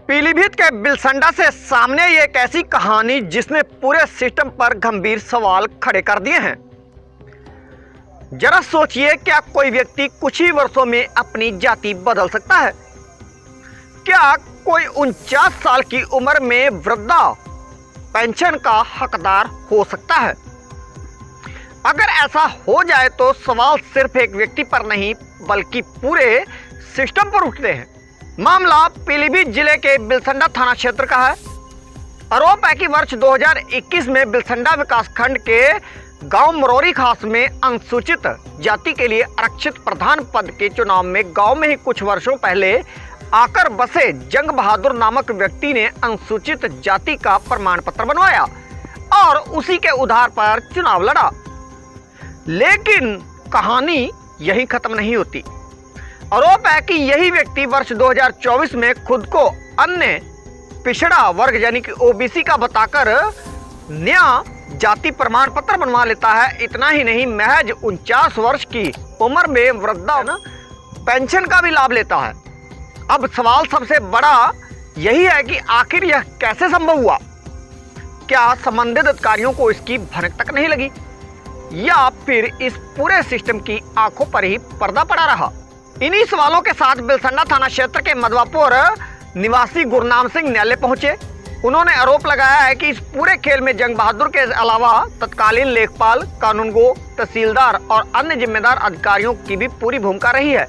पीलीभीत के बिलसंडा से सामने ये एक ऐसी कहानी जिसने पूरे सिस्टम पर गंभीर सवाल खड़े कर दिए हैं। जरा सोचिए, क्या कोई व्यक्ति कुछ ही वर्षों में अपनी जाति बदल सकता है? क्या कोई 49 साल की उम्र में वृद्धा पेंशन का हकदार हो सकता है? अगर ऐसा हो जाए तो सवाल सिर्फ एक व्यक्ति पर नहीं बल्कि पूरे सिस्टम पर उठते हैं। मामला पीलीभीत जिले के बिलसंडा थाना क्षेत्र का है। आरोप है कि वर्ष 2021 में बिलसंडा विकासखंड के गांव मरोरी खास में अनुसूचित जाति के लिए आरक्षित प्रधान पद के चुनाव में गांव में ही कुछ वर्षों पहले आकर बसे जंग बहादुर नामक व्यक्ति ने अनुसूचित जाति का प्रमाण पत्र बनवाया और उसी के आधार पर चुनाव लड़ा। लेकिन कहानी यही खत्म नहीं होती। आरोप है कि यही व्यक्ति वर्ष 2024 में खुद को अन्य पिछड़ा वर्ग यानी कि ओबीसी का बताकर नया जाति प्रमाण पत्र बनवा लेता है। इतना ही नहीं, महज 49 वर्ष की उम्र में वृद्धा पेंशन का भी लाभ लेता है। अब सवाल सबसे बड़ा यही है कि आखिर यह कैसे संभव हुआ? क्या संबंधित अधिकारियों को इसकी भनक तक नहीं लगी या फिर इस पूरे सिस्टम की आंखों पर ही पर्दा पड़ा रहा? इन्हीं सवालों के साथ बिलसंडा थाना क्षेत्र के मधवापुर निवासी गुरनाम सिंह न्यायालय पहुंचे। उन्होंने आरोप लगाया है कि इस पूरे खेल में जंग बहादुर के अलावा तत्कालीन लेखपाल, कानूनगो, तहसीलदार और अन्य जिम्मेदार अधिकारियों की भी पूरी भूमिका रही है।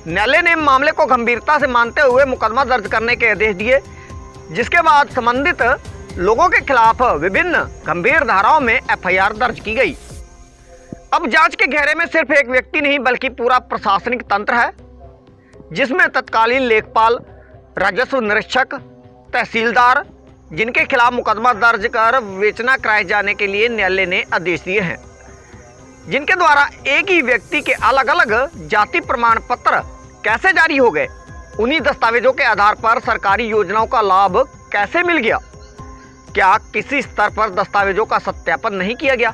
न्यायालय ने मामले को गंभीरता से मानते हुए मुकदमा दर्ज करने के आदेश दिए, जिसके बाद संबंधित लोगों के खिलाफ विभिन्न गंभीर धाराओं में एफआईआर दर्ज की गई। अब जांच के घेरे में सिर्फ एक व्यक्ति नहीं बल्कि पूरा प्रशासनिक तंत्र है, जिसमें तत्कालीन लेखपाल, राजस्व निरीक्षक, तहसीलदार, जिनके खिलाफ मुकदमा दर्ज कर विवेचना कराए जाने के लिए न्यायालय ने आदेश दिए हैं, जिनके द्वारा एक ही व्यक्ति के अलग अलग जाति प्रमाण पत्र कैसे जारी हो गए, उन्हीं दस्तावेजों के आधार पर सरकारी योजनाओं का लाभ कैसे मिल गया, क्या किसी स्तर पर दस्तावेजों का सत्यापन नहीं किया गया,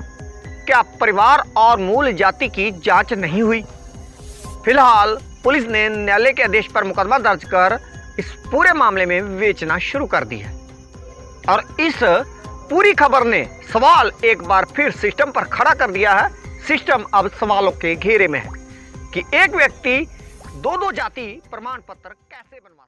क्या परिवार और मूल जाति की जांच नहीं हुई? फिलहाल पुलिस ने न्यायालय के आदेश पर मुकदमा दर्ज कर इस पूरे मामले में विवेचना शुरू कर दी है। और इस पूरी खबर ने सवाल एक बार फिर सिस्टम पर खड़ा कर दिया है। सिस्टम अब सवालों के घेरे में है कि एक व्यक्ति दो जाति प्रमाण पत्र कैसे बनवा